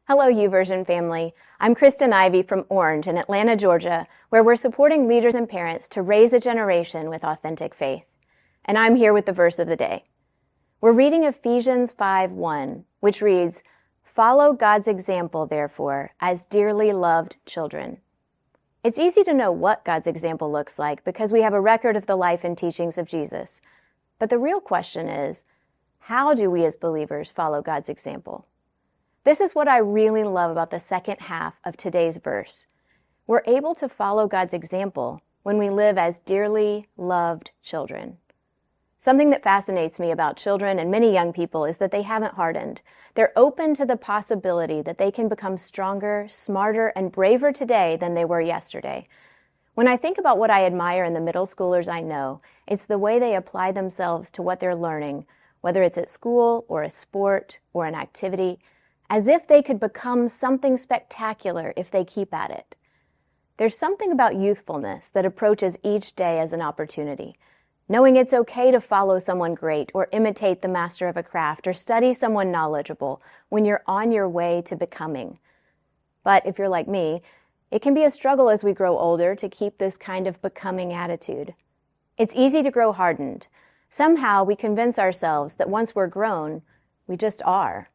Hello, YouVersion family. I'm Kristen from Orange in Atlanta, Georgia, where we're supporting leaders and parents to raise a generation with authentic faith. And I'm here with the verse of the day. We're reading Ephesians 5:1, which reads, "Follow God's example, therefore, as dearly loved children." It's easy to know what God's example looks like because we have a record of the life and teachings of Jesus. But the real question is, how do we as believers follow God's example? This is what I really love about the second half of today's verse. We're able to follow God's example when we live as dearly loved children. Something that fascinates me about children and many young people is that they haven't hardened. They're open to the possibility that they can become stronger, smarter, and braver today than they were yesterday. When I think about what I admire in the middle schoolers I know, it's the way they apply themselves to what they're learning, whether it's at school or a sport or an activity, as if they could become something spectacular if they keep at it. There's something about youthfulness that approaches each day as an opportunity, knowing it's okay to follow someone great or imitate the master of a craft or study someone knowledgeable when you're on your way to becoming. But if you're like me, it can be a struggle as we grow older to keep this kind of becoming attitude. It's easy to grow hardened. Somehow we convince ourselves that once we're grown, we just are.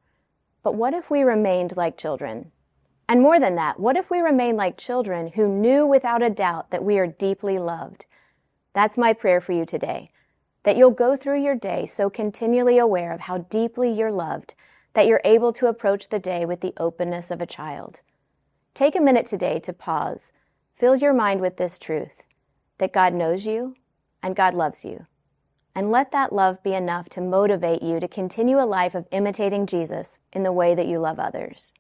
But what if we remained like children? And more than that, what if we remain like children who knew without a doubt that we are deeply loved? That's my prayer for you today, that you'll go through your day so continually aware of how deeply you're loved that you're able to approach the day with the openness of a child. Take a minute today to pause. Fill your mind with this truth, that God knows you and God loves you. And let that love be enough to motivate you to continue a life of imitating Jesus in the way that you love others.